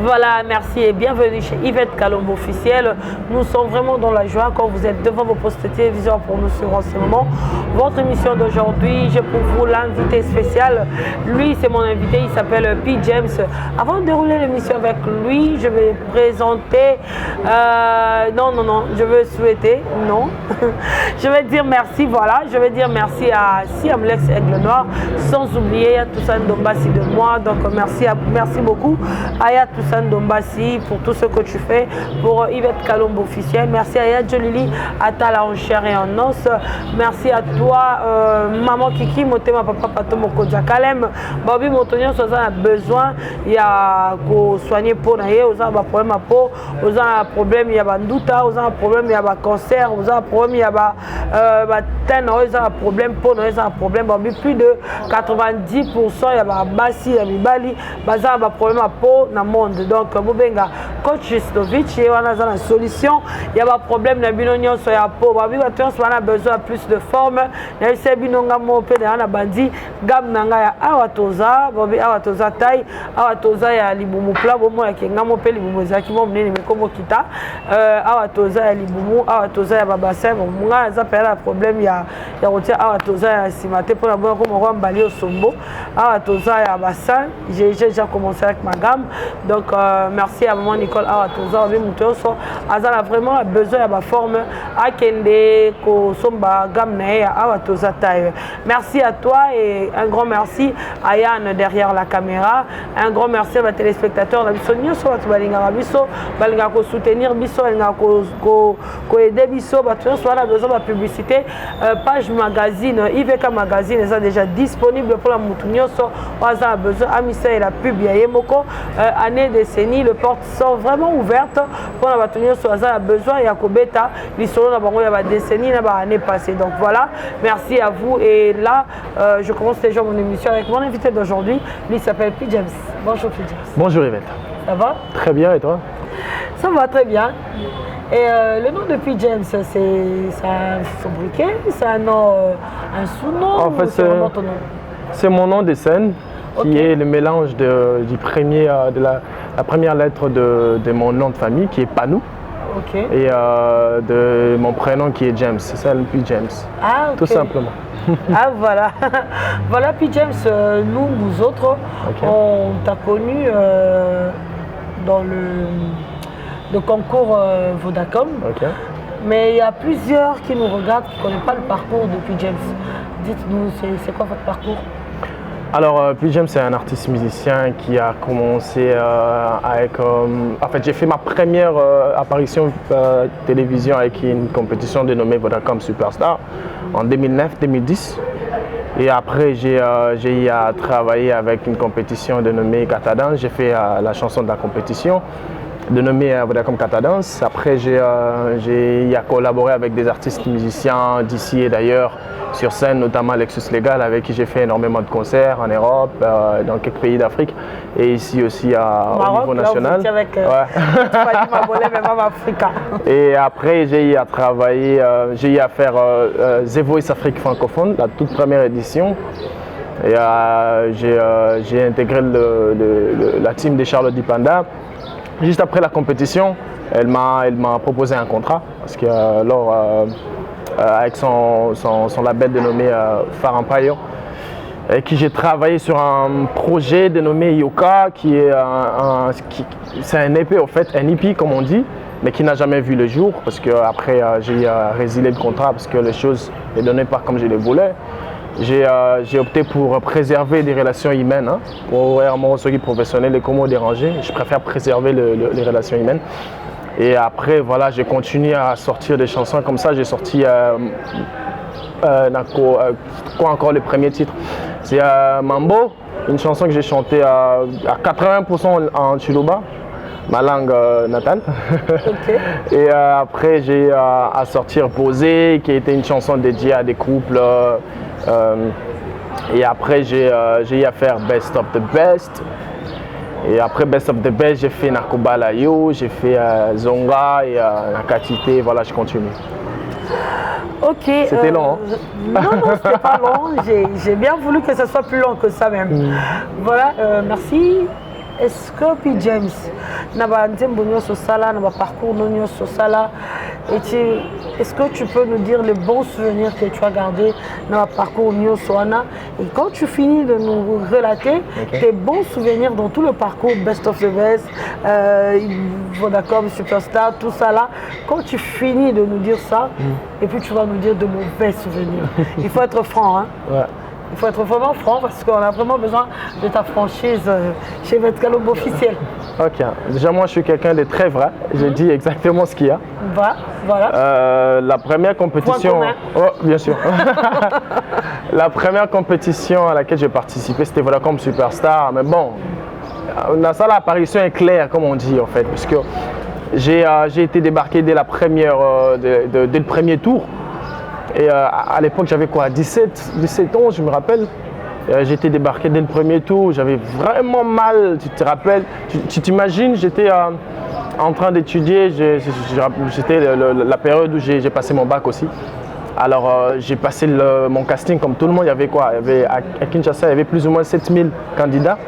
Voilà, merci et bienvenue chez Yvette Kalombo officiel. Nous sommes vraiment dans la joie quand vous êtes devant vos postes de télévision pour nous suivre en ce moment. Votre émission d'aujourd'hui, j'ai pour vous l'invité spécial. Lui, c'est mon invité, il s'appelle P. James. Avant de dérouler l'émission avec lui, je vais présenter... non, je veux souhaiter, non. Je vais dire merci, voilà. Je vais dire merci à Siamlex Aigle Noir, sans oublier Toussaint Dombassi de moi. Donc, merci beaucoup à Toussaint Dombassi pour tout ce que tu fais pour Yvette Kalombo officiel. Merci à Yadjolili, Atala en chair et en os. Merci à toi, maman Kiki, Motema Papa Pato Mokodja Kalem. Babi Motonio, si vous avez besoin, il y a pour soigner pour naïe, vous avez un problème à peau, vous avez un problème, il y a un doute, vous avez un problème, il y a un cancer, vous avez un problème, il y a un problème pour nous, un problème. Plus de 90%, il y a un bassi, il y a un bali, il y a un problème à peau dans le monde. Donc, Bobenga, coach Justovic, il y a une solution, il y a un problème dans le sur la peau. On a besoin de plus de forme. Il y a un bandi, gam nanga awatoza, bobi awatoza taille, awatoza ya libumu pla, bomo ya kengamo pe libumu zaki mo mnene mekomo kita, awatoza ya libumu, awatoza ya babasa, munga za pera problème ya rotia awatoza ya simate pour la bonne comme on bali au sombo, awatoza ya bassin. J'ai déjà commencé avec ma gamme. Donc merci à maman Nicole awatoza obi mutoso, azala vraiment besoin ya ba forme akende ko somba gamme na ya awatoza taille. Merci à toi et un grand merci à Yann derrière la caméra. Un grand merci à mes téléspectateurs. On a besoin de soutenir biso, aider biso, on a besoin de publicité. Page magazine, IVK magazine est déjà disponible pour la moutounioso. On a besoin Amissa et la pub Yemoko. Année décennie, les portes sont vraiment ouvertes pour la moutounioso. On a besoin Yakobeta, l'histoire de la décennie, l'année passée. Donc voilà, merci à vous. Et là, je commence déjà mon émission avec mon invité d'aujourd'hui. Lui s'appelle P. James. Bonjour P. James. Bonjour Yvette. Ça va? Très bien, et toi? Ça va très bien. Et le nom de P. James, c'est un sobriquet, c'est un nom, un sous-nom? En fait, c'est mon nom de scène qui est le mélange du premier, de la première lettre de mon nom de famille qui est Panou. Et de mon prénom qui est James, c'est ça le P. James. Ah, tout simplement. Ah voilà, voilà P. James, nous autres, on t'a connu dans le concours Vodacom, mais il y a plusieurs qui nous regardent, qui ne connaissent pas le parcours de P. James. Dites-nous, c'est quoi votre parcours? Alors, P. James, c'est un artiste musicien qui a commencé avec... en fait, j'ai fait ma première apparition télévision avec une compétition dénommée Vodacom Superstar en 2009-2010. Et après, j'ai eu à travailler avec une compétition dénommée Catadance. J'ai fait la chanson de la compétition dénommée Vodacom Catadance. Après, j'ai eu à collaborer avec des artistes musiciens d'ici et d'ailleurs sur scène, notamment Lexus Legal, avec qui j'ai fait énormément de concerts en Europe, dans quelques pays d'Afrique et ici aussi au niveau national. Et après, j'ai eu à travailler, j'ai eu à faire The Voice Afrique francophone, la toute première édition. Et j'ai intégré la team de Charlotte Dipanda. Juste après la compétition, elle m'a proposé un contrat parce que avec son label dénommé Far Empire, avec qui j'ai travaillé sur un projet dénommé Yoka, qui est c'est un EP en fait, un EP comme on dit, mais qui n'a jamais vu le jour parce que après j'ai résilié le contrat parce que les choses ne donnaient pas comme je les voulais. J'ai opté pour préserver des relations humaines, hein, pour vraiment ceux qui sont professionnels et comment déranger. Je préfère préserver les relations humaines. Et après, voilà, j'ai continué à sortir des chansons comme ça. J'ai sorti quoi encore le premier titre? C'est Mambo, une chanson que j'ai chantée à 80% en Chiluba, ma langue natale. Et après, j'ai à sortir Posé, qui était une chanson dédiée à des couples. Et après, j'ai eu à faire Best of the Best. Et après Best of the Best, j'ai fait Nakobalayo, j'ai fait Zonga et Nakatite. Voilà, je continue. Ok. C'était long, hein? Non, c'était pas long. J'ai bien voulu que ça soit plus long que ça même. Voilà, merci. est-ce que puis James n'a pas parcours sala est-ce que tu peux nous dire les bons souvenirs que tu as gardés dans le parcours Soana et quand tu finis de nous relater tes bons souvenirs dans tout le parcours Best of the Best, Vodacom, Superstar, tout ça là, quand tu finis de nous dire ça, et puis tu vas nous dire de mauvais souvenirs. Il faut être franc, hein. Ouais. Il faut être vraiment franc parce qu'on a vraiment besoin de ta franchise chez Yvette Kalombo officiel. Ok, déjà moi je suis quelqu'un de très vrai, je dis exactement ce qu'il y a. Voilà. La première compétition, bien sûr. La première compétition à laquelle j'ai participé, c'était Vodacom Superstar, mais bon, ça l'apparition est claire comme on dit en fait, parce que j'ai été débarqué dès la première, dès le premier tour. Et à l'époque, j'avais quoi, 17 ans, je me rappelle. J'ai été débarqué dès le premier tour, j'avais vraiment mal, tu te rappelles. Tu t'imagines, j'étais en train d'étudier, c'était la période où j'ai passé mon bac aussi. Alors j'ai passé mon casting comme tout le monde, il y avait quoi, à Kinshasa, il y avait plus ou moins 7000 candidats.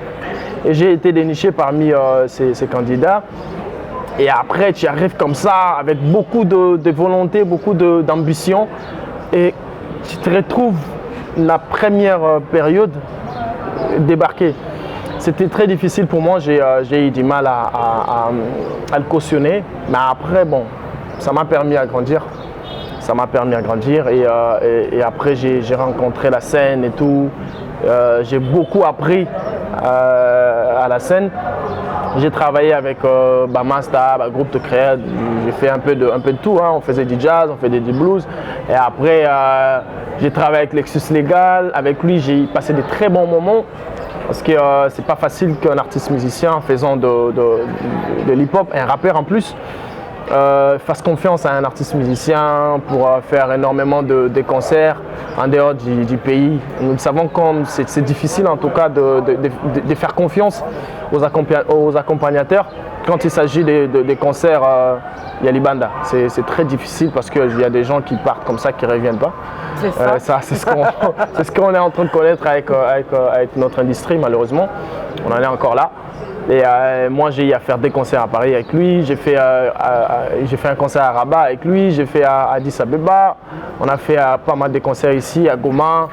Et j'ai été déniché parmi ces candidats. Et après, tu arrives comme ça, avec beaucoup de volonté, beaucoup d'ambition. Et tu te retrouves la première période débarqué. C'était très difficile pour moi, j'ai eu du mal à le cautionner. Mais après, bon, ça m'a permis à grandir. Ça m'a permis à grandir et après j'ai rencontré la scène et tout. J'ai beaucoup appris à la scène. J'ai travaillé avec Bamasta, groupe de créa. J'ai fait un peu de tout. Hein. On faisait du jazz, on faisait du blues. Et après, j'ai travaillé avec Lexus Legal. Avec lui, j'ai passé des très bons moments. Parce que c'est pas facile qu'un artiste musicien faisant de l'hip-hop, un rappeur en plus, fasse confiance à un artiste musicien pour faire énormément de concerts en dehors du pays. Nous savons comme c'est difficile en tout cas de faire confiance aux accompagnateurs quand il s'agit des concerts Yalibanda. C'est très difficile parce qu'il y a des gens qui partent comme ça qui ne reviennent pas. C'est ça. C'est ce qu'on est en train de connaître avec notre industrie malheureusement. On en est encore là. Et moi, j'ai eu à faire des concerts à Paris avec lui. J'ai fait un concert à Rabat avec lui. J'ai fait à Addis Abeba. On a fait pas mal de concerts ici à Goma.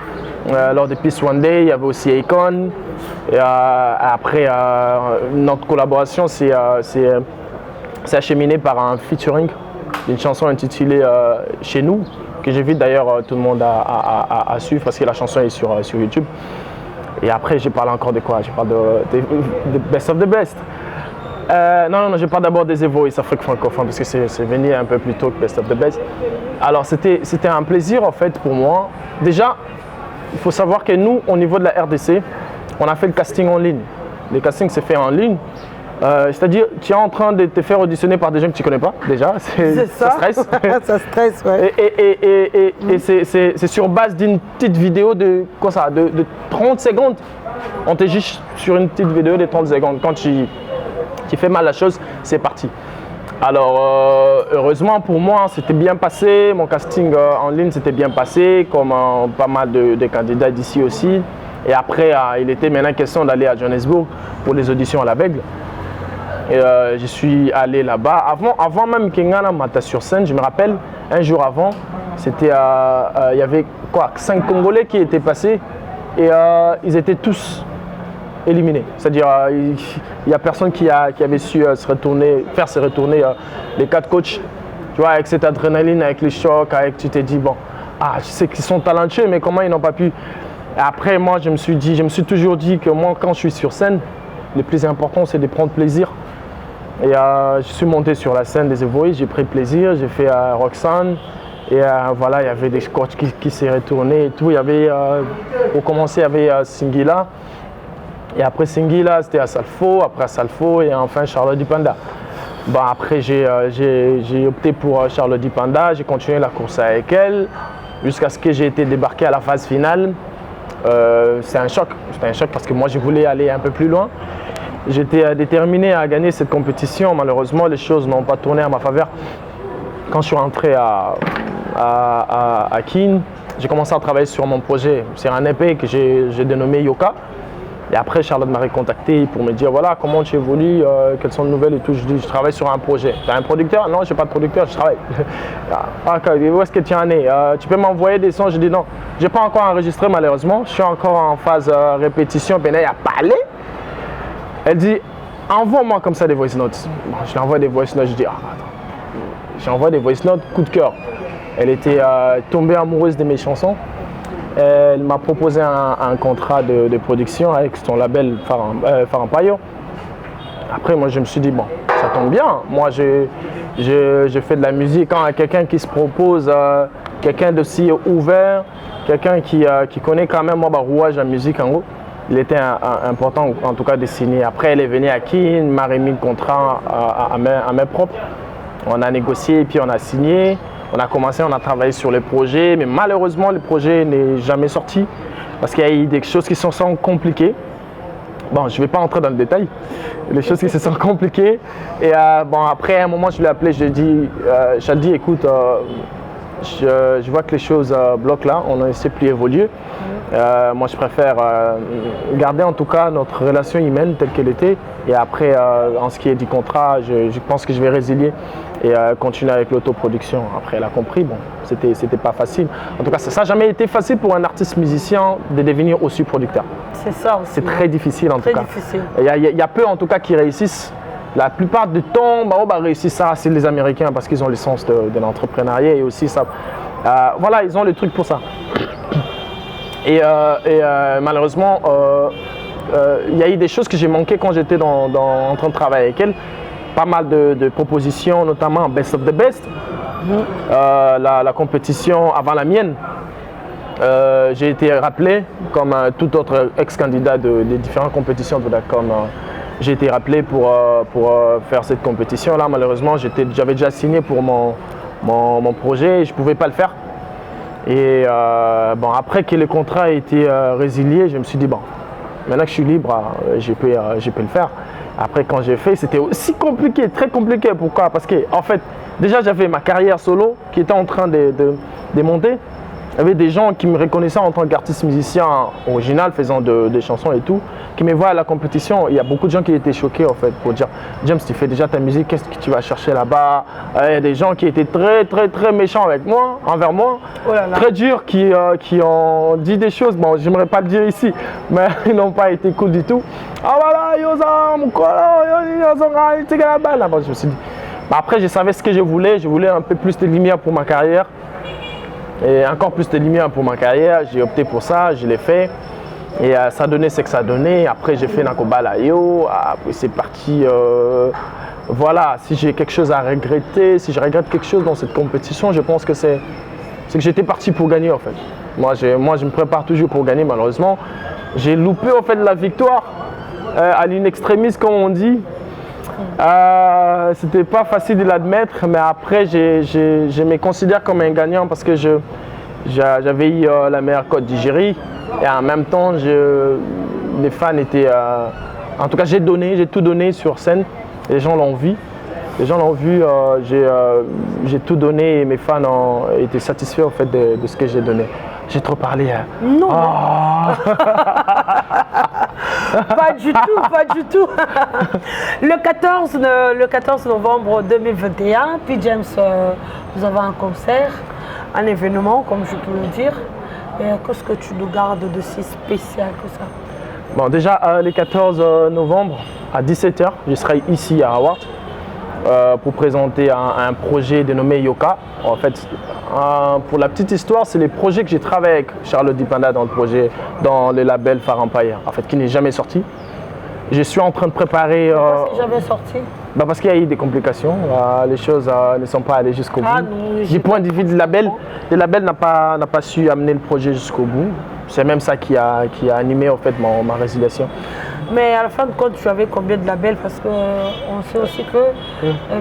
Lors de Peace One Day, il y avait aussi Akon. Et après, notre collaboration s'est acheminée par un featuring d'une chanson intitulée Chez nous, que j'invite d'ailleurs tout le monde à suivre parce que la chanson est sur YouTube. Et après, je parle encore de quoi? Je parle de Best of the Best. Non, je parle d'abord des Evoice Afrique francophone parce que c'est venu un peu plus tôt que Best of the Best. Alors, c'était un plaisir en fait pour moi. Déjà, il faut savoir que nous, au niveau de la RDC, on a fait le casting en ligne. Le casting s'est fait en ligne. C'est-à-dire, tu es en train de te faire auditionner par des gens que tu ne connais pas déjà. Ça stresse. Ça stresse, ouais. Et c'est sur base d'une petite vidéo de 30 secondes. On te juge sur une petite vidéo de 30 secondes. Quand tu fais mal la chose, c'est parti. Alors, heureusement pour moi, c'était bien passé. Mon casting en ligne s'était bien passé, comme pas mal de candidats d'ici aussi. Et après, il était maintenant question d'aller à Johannesburg pour les auditions à l'aveugle. Et je suis allé là-bas. Avant même qu'Engana m'atta sur scène, je me rappelle, un jour avant, il y avait 5 Congolais qui étaient passés et ils étaient tous éliminés. C'est-à-dire, il n'y a personne qui avait su faire se retourner les 4 coachs. Tu vois, avec cette adrénaline, avec les chocs, tu t'es dit, bon, je sais qu'ils sont talentueux, mais comment ils n'ont pas pu. Et après, moi, je me suis toujours dit que moi, quand je suis sur scène, le plus important, c'est de prendre plaisir. Et je suis monté sur la scène des Evoice, j'ai pris plaisir, j'ai fait Roxanne. Et voilà, il y avait des coachs qui s'est retourné et tout. Il y avait, pour commencer, il y avait Singila. Et après Singila, c'était à Salfo, après à Salfo et enfin Charlotte Dipanda. Bon, après, j'ai opté pour Charlotte Dipanda, j'ai continué la course avec elle jusqu'à ce que j'ai été débarqué à la phase finale. C'était un choc parce que moi, je voulais aller un peu plus loin. J'étais déterminé à gagner cette compétition. Malheureusement, les choses n'ont pas tourné à ma faveur. Quand je suis rentré à Kin, j'ai commencé à travailler sur mon projet. C'est un EP que j'ai dénommé Yoka. Et après, Charlotte m'a recontacté pour me dire voilà, comment tu évolues, quelles sont les nouvelles et tout. Je dis je travaille sur un projet. Tu as un producteur? Non, je n'ai pas de producteur, je travaille. Ah, où est-ce que tu en es? Tu peux m'envoyer des sons? Je dis non, je n'ai pas encore enregistré malheureusement. Je suis encore en phase répétition. Puis elle a parlé. Elle dit envoie-moi comme ça des voice notes. Bon, je lui envoie des voice notes. Je dis attends. J'envoie des voice notes, coup de cœur. Elle était tombée amoureuse de mes chansons. Elle m'a proposé un contrat de production avec son label Far Empire. Après, moi, je me suis dit, bon, ça tombe bien. Moi, je fais de la musique. Quand il y a quelqu'un qui se propose, quelqu'un d'aussi ouvert, quelqu'un qui connaît quand même, moi, rouage la musique, en gros, il était important, en tout cas, de signer. Après, elle est venue à Kin, m'a remis le contrat à main propre. On a négocié et puis on a signé. On a commencé, on a travaillé sur les projets, mais malheureusement, le projet n'est jamais sorti parce qu'il y a eu des choses qui se sont compliquées. Bon, je ne vais pas entrer dans le détail. Les choses qui se sont compliquées. Et bon, après, à un moment, je l'ai appelé, je lui ai dit, écoute, je vois que les choses bloquent là, on ne sait plus évoluer. Moi, je préfère garder en tout cas notre relation humaine telle qu'elle était. Et après, en ce qui est du contrat, je pense que je vais résilier et continuer avec l'autoproduction. Après, elle a compris, bon, c'était pas facile. En tout cas, ça n'a jamais été facile pour un artiste musicien de devenir aussi producteur. C'est ça aussi. C'est très difficile en tout cas. Difficile. Il y a peu en tout cas qui réussissent. La plupart du temps, réussissent ça, c'est les Américains parce qu'ils ont le sens de l'entrepreneuriat et aussi ça. Voilà, ils ont le truc pour ça. Et malheureusement, il y a eu des choses que j'ai manquées quand j'étais en train de travailler avec elle. Pas mal de propositions, notamment Best of the Best, la compétition avant la mienne. J'ai été rappelé comme tout autre ex-candidat des différentes compétitions de Vodacom. J'ai été rappelé pour faire cette compétition-là. Malheureusement, j'avais déjà signé pour mon projet et je ne pouvais pas le faire. Et bon, après que le contrat a été résilié, je me suis dit, bon, maintenant que je suis libre, je peux le faire. Après, quand j'ai fait, c'était aussi compliqué, très compliqué. Pourquoi? Parce que, en fait, déjà, j'avais ma carrière solo qui était en train de monter. Il y avait des gens qui me reconnaissaient en tant qu'artiste musicien original, faisant des chansons et tout, qui me voient à la compétition. Il y a beaucoup de gens qui étaient choqués, en fait, pour dire « James, tu fais déjà ta musique, qu'est-ce que tu vas chercher là-bas ?» Il y a des gens qui étaient très, très, très méchants avec moi, envers moi, très durs, qui ont dit des choses, bon, j'aimerais pas le dire ici, mais ils n'ont pas été cool du tout. « Ah voilà, là-bas, je me suis dit. Après, je savais ce que je voulais un peu plus de lumière pour ma carrière. Et encore plus de lumière pour ma carrière, j'ai opté pour ça, je l'ai fait. Et ça donnait ce que ça donnait. Après, j'ai fait Nakoba Layo. Après, c'est parti. Voilà, si j'ai quelque chose à regretter, si je regrette quelque chose dans cette compétition, je pense que c'est que j'étais parti pour gagner en fait. Moi, je me prépare toujours pour gagner, malheureusement. J'ai loupé en fait la victoire à l'in extremis, comme on dit. C'était pas facile de l'admettre, mais après je me considère comme un gagnant parce que j'avais eu la meilleure cote du jury et en même temps les fans étaient en tout cas j'ai tout donné sur scène, les gens l'ont vu, j'ai tout donné et mes fans ont été satisfaits en fait de ce que j'ai donné. J'ai trop parlé. Non. Oh. Pas du tout. Le 14 novembre 2021, puis James, vous avez un concert, un événement, comme je peux le dire. Qu'est-ce que tu nous gardes de si spécial que ça? Bon, déjà, le 14 novembre, à 17h, je serai ici à Howard pour présenter un projet dénommé Yoka. En fait, pour la petite histoire, c'est les projets que j'ai travaillé avec Charlotte Dipanda dans le label Far Empire, en fait, qui n'est jamais sorti. Je suis en train de préparer. Parce que jamais sorti. Parce qu'il y a eu des complications, les choses ne sont pas allées jusqu'au bout. Du point de vue du label, le label n'a pas su amener le projet jusqu'au bout. C'est même ça qui a animé en fait ma résiliation. Mais à la fin de compte, tu avais combien de labels? Parce qu'on sait aussi que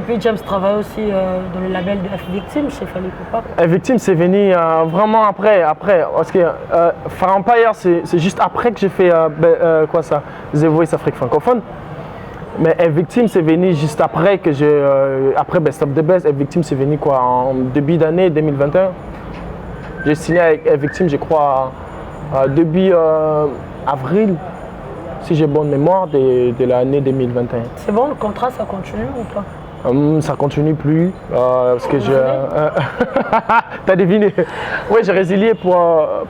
puis James travaille aussi dans le label de F-Victim chez Fally Ipupa. F-Victim, c'est venu vraiment après. Parce que Far Empire, c'est juste après que j'ai fait The Voice Afrique francophone. Mais F-Victim, c'est venu juste après que après Best of the Best. F-Victim, c'est venu en début d'année 2021. J'ai signé avec F-Victim, je crois, début avril. si j'ai bonne mémoire, de l'année 2021. C'est bon, le contrat, ça continue ou pas? Ça continue plus parce que je. T'as deviné. Oui, j'ai résilié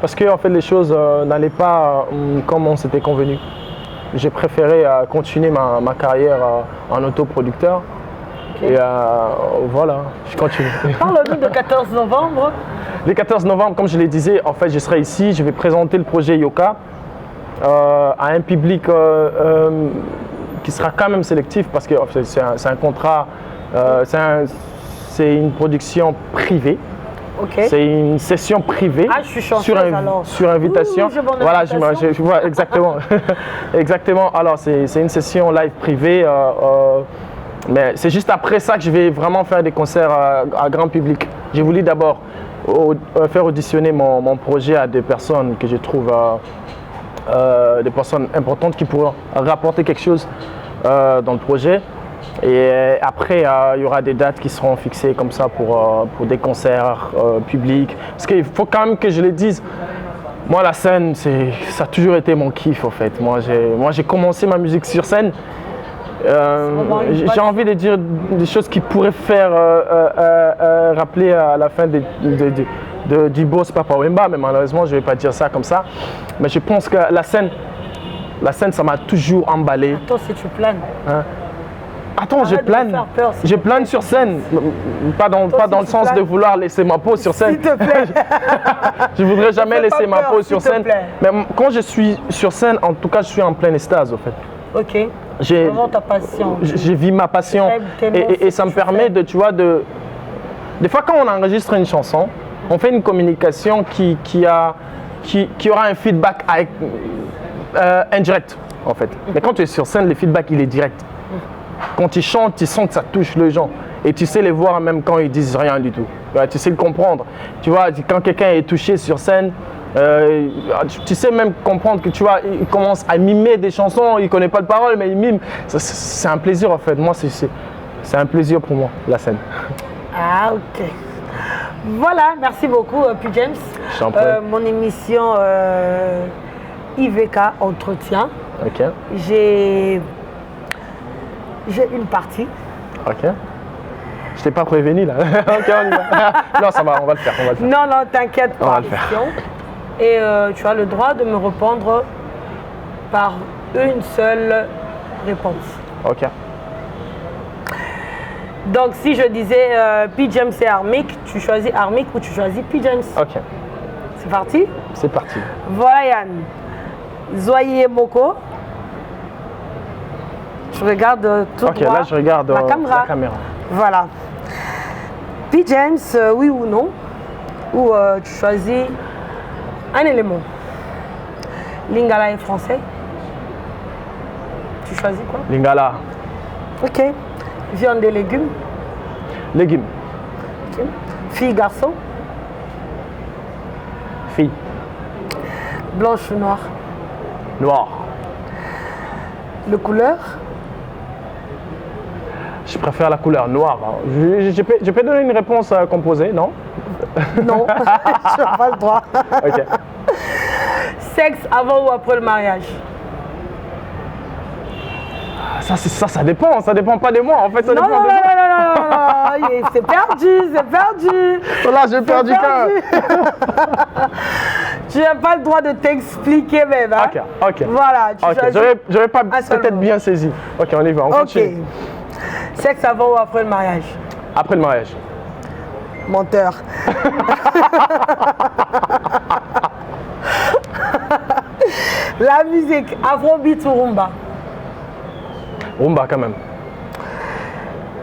parce que en fait les choses n'allaient pas comme on s'était convenu. J'ai préféré continuer ma carrière en autoproducteur. Okay. Et voilà, je continue. Parle-nous de 14 novembre. Le 14 novembre, comme je le disais, en fait, je serai ici. Je vais présenter le projet Yoka à un public qui sera quand même sélectif parce que c'est un contrat, c'est une production privée. Okay. C'est une session privée sur invitation. Voilà, je vois exactement. Exactement. Alors, c'est une session live privée, mais c'est juste après ça que je vais vraiment faire des concerts à grand public. J'ai voulu d'abord faire auditionner mon projet à des personnes que je trouve des personnes importantes qui pourront rapporter quelque chose dans le projet. Et après, il y aura des dates qui seront fixées comme ça pour des concerts publics. Parce qu'il faut quand même que je le dise, moi la scène, ça a toujours été mon kiff en fait. Moi j'ai commencé ma musique sur scène. J'ai envie de dire des choses qui pourraient faire rappeler à la fin du boss Papa Wemba, mais malheureusement je ne vais pas dire ça comme ça. Mais je pense que la scène ça m'a toujours emballé. Attends, si tu planes. Hein? Attends, je plane sur scène, pas dans le sens de vouloir laisser ma peau sur scène. S'il te plaît. Je voudrais jamais laisser ma peau sur scène. Mais quand je suis sur scène, en tout cas, je suis en pleine extase, en fait. Ok. Vraiment ta passion. J'ai vu ma passion et ça me permet de, tu vois, des fois quand on enregistre une chanson, on fait une communication qui aura un feedback indirect, en fait. Mais quand tu es sur scène, le feedback, il est direct. Quand tu chantes, tu sens que ça touche les gens. Et tu sais les voir même quand ils disent rien du tout. Ouais, tu sais le comprendre. Tu vois, quand quelqu'un est touché sur scène, tu sais même comprendre que tu vois, il commence à mimer des chansons, il ne connaît pas de paroles, mais il mime. C'est un plaisir en fait. Moi, c'est un plaisir pour moi, la scène. Ah, ok. Voilà, merci beaucoup, P. James. Mon émission IVK Entretien. Ok. J'ai une partie. Ok. Je t'ai pas prévenu là. Ok, on y va. Non, ça va, on va le faire. Non, t'inquiète pas. On va le faire. Et tu as le droit de me répondre par une seule réponse. Ok. Donc, si je disais P. James et Armic, tu choisis Armic ou tu choisis P. James? Ok. C'est parti? C'est parti. Voilà, Yann. Zoye Moko. Je regarde tout droit. Là je regarde la caméra. Voilà. P. James, oui ou non? Ou tu choisis un élément. Lingala est français. Tu choisis quoi? Lingala. Ok. Viande et légumes. Légumes. Okay. Fille, garçon. Fille. Blanche ou noire? Noire. Le couleur? Je préfère la couleur noire. Je peux donner une réponse composée, non? Non, tu n'as pas le droit. Ok. Sexe avant ou après le mariage? Ça dépend. Ça dépend pas de moi. En fait, ça dépend de moi. Non. C'est perdu. Là, j'ai perdu quand même. Tu n'as pas le droit de t'expliquer même. Hein? Ok. Voilà. J'aurais pas peut-être bien saisi. Ok, on y va. On continue. Sexe avant ou après le mariage? Après le mariage. Menteur. La musique, afrobeat ou rumba? Rumba quand même.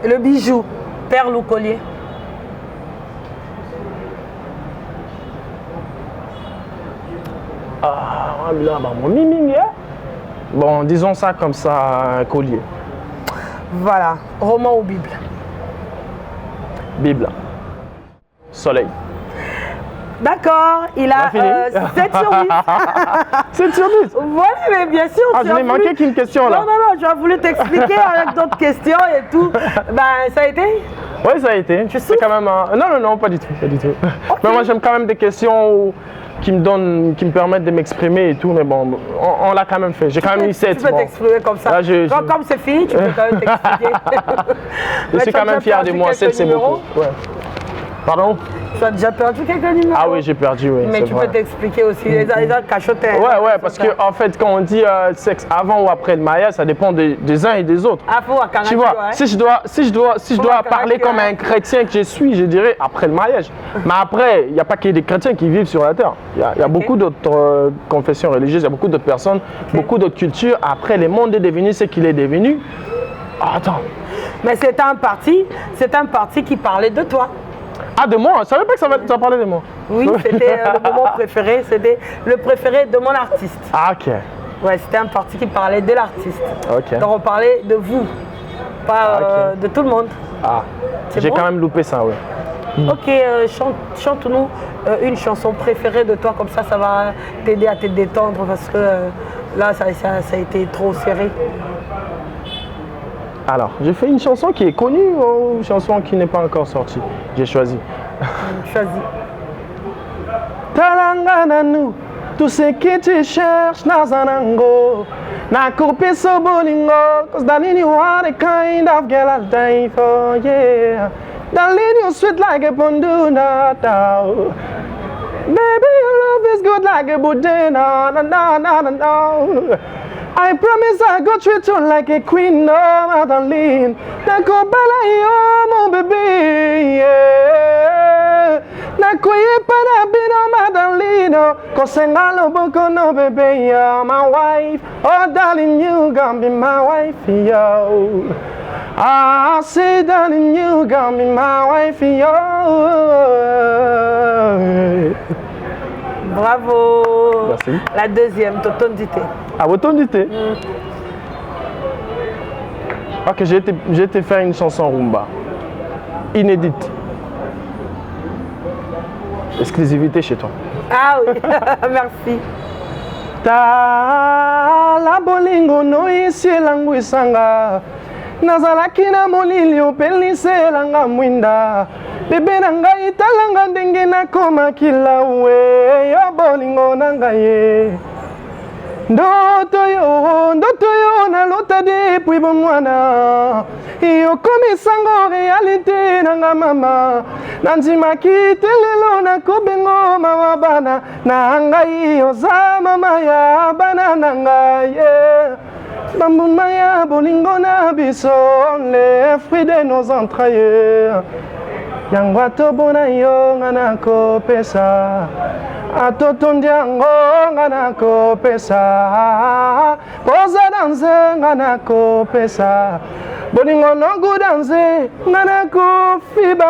Le bijou, perle ou collier? Bon, disons ça comme ça, un collier. Voilà. Roman ou Bible? Bible. Soleil. D'accord, il a 7 sur 10. 7 sur 10? Voilà, mais bien sûr. Ah, je n'ai manqué qu'une question là. Non, tu as voulu t'expliquer avec d'autres questions et tout. Ben, ça a été? Oui, ça a été. C'est quand même non, pas du tout. Okay. Mais moi, j'aime quand même des questions où qui me permettent de m'exprimer et tout, mais bon, on l'a quand même fait. J'ai quand même eu 7. Tu peux t'exprimer comme ça. Là, comme c'est fini, tu peux quand même t'expliquer. Je suis quand même fier de moi, 7 c'est beaucoup. Ouais. Pardon? Tu as déjà perdu quelques numéros? Ah oui, j'ai perdu, oui. Mais tu peux t'expliquer aussi, les cachotés. Ouais, parce que en fait, quand on dit sexe avant ou après le mariage, ça dépend des uns et des autres. Ah, faut tu vois, si je dois parler comme un chrétien que je suis, je dirais après le mariage. Mais après, il n'y a pas que des chrétiens qui vivent sur la terre. Il y a beaucoup d'autres confessions religieuses, il y a beaucoup d'autres personnes, beaucoup d'autres cultures. Après, le monde est devenu ce qu'il est devenu. Oh, attends. Mais c'est un parti qui parlait de toi. Ah, de moi? Je ne savais pas que ça parlait de moi. Oui, c'était le moment préféré, c'était le préféré de mon artiste. Ah, ok. Ouais, c'était un parti qui parlait de l'artiste. Ok. Donc on parlait de vous, pas de tout le monde. Ah, j'ai quand même loupé ça, oui. Ok, chante-nous une chanson préférée de toi, comme ça va t'aider à te détendre parce que là, ça a été trop serré. Alors, j'ai fait une chanson qui est connue ou une chanson qui n'est pas encore sortie. J'ai choisi. Choisis. Talanga nous, tout ce que tu cherches, nazanango. Na coupe so bolingo, cause darling you are the kind of girl I'll die for, yeah. Darling you sweet like a ponduna, baby your love is good like a budena, na. I promise I'll go treat you like a queen, no, Madeline. Nakobala yo, mon bébé, yeah. Nakoye parabino, Madeline. Kosengalo boko no bébé, you're my wife. Oh, darling, you gonna be my wife, yo. I say, darling, you gonna be my wife, yo. Bravo. Merci. La deuxième, Totondité. Ah, Totondité. Ok, j'ai été faire une chanson rumba. Inédite. Exclusivité chez toi. Ah oui, merci. Ta la bolingo no isi langu isanga. Nazalaki na molili opelise langa mwinda. Bebe nanga italanga ndenge nakoma kilawe. Yo bolingo nanga ye. Ndoto yo nalota depuis bon mwana. Yo komi sango realite nanga mama. Nanzimaki telelo nakobengo mama bana. Na ngai oza mama ya bana nanga ye. Bambuma ya bolingo na biso, les fruits de nos entrailles. Yangwa tobona yo ngana kopesa. Atotondi yango ngana kopesa. Poza danse ngana kopesa. Bolingo nongu danse ngana kofiba.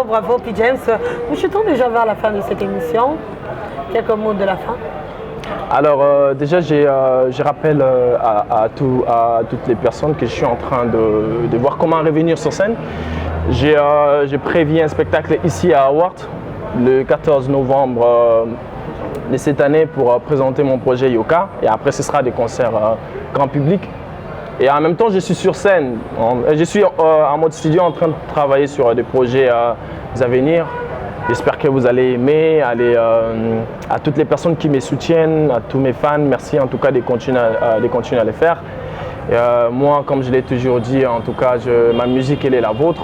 Bravo, P. James. Nous chutons déjà vers la fin de cette émission. Quelques mots de la fin. Alors déjà, je rappelle à toutes les personnes que je suis en train de voir comment revenir sur scène. J'ai prévu un spectacle ici à Award le 14 novembre de cette année pour présenter mon projet Yoka. Et après, ce sera des concerts grand public. Et en même temps, je suis sur scène. Je suis en mode studio en train de travailler sur des projets à venir. J'espère que vous allez aimer. À toutes les personnes qui me soutiennent, à tous mes fans, merci en tout cas de continuer à le faire. Et, moi, comme je l'ai toujours dit, en tout cas, ma musique, elle est la vôtre.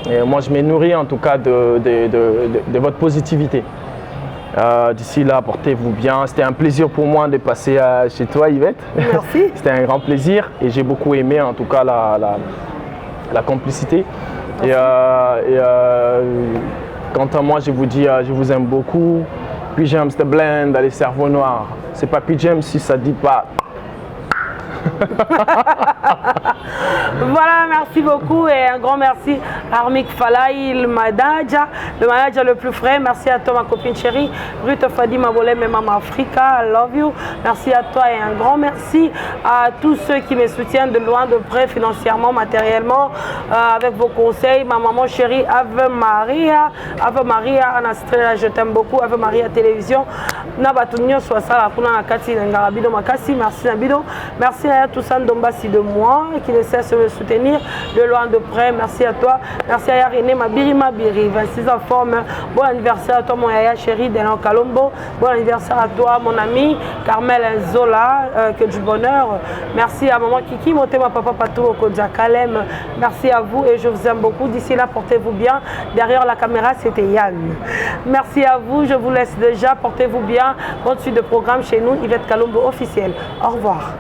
Et moi, je me nourris en tout cas de votre positivité. D'ici là, portez-vous bien. C'était un plaisir pour moi de passer chez toi, Yvette. Merci. C'était un grand plaisir et j'ai beaucoup aimé en tout cas la complicité. Et quant à moi, je vous dis, je vous aime beaucoup. P. James the Blend, les cerveaux noirs. C'est pas P. James si ça dit pas. Voilà, merci beaucoup et un grand merci à Armik Falaï, le manager le plus frais. Merci à toi, ma copine chérie, Ruth Fadi Mabolem et Maman Africa, I love you. Merci à toi et un grand merci à tous ceux qui me soutiennent de loin, de près, financièrement, matériellement, avec vos conseils. Ma maman chérie, Ave Maria, Anastrella, je t'aime beaucoup, Ave Maria Télévision. Nabatunio soit ça, la kuna nakati ngarabido makasi, merci Nabido, merci à Toussaint Dombassi de moi, qui ne cesse de me soutenir de loin de près. Merci à toi. Merci à René Mabiri Mabiri, 26 en forme. Bon anniversaire à toi, mon yaya chéri, Delan Kalombo. Bon anniversaire à toi, mon ami Carmel Zola, que du bonheur. Merci à maman Kiki, Motema Papa Patou, Okodja Kalem. Merci à vous et je vous aime beaucoup. D'ici là, portez-vous bien. Derrière la caméra, c'était Yann. Merci à vous. Je vous laisse déjà. Portez-vous bien. Bonne suite de programme chez nous, Yvette Kalombo officielle. Au revoir.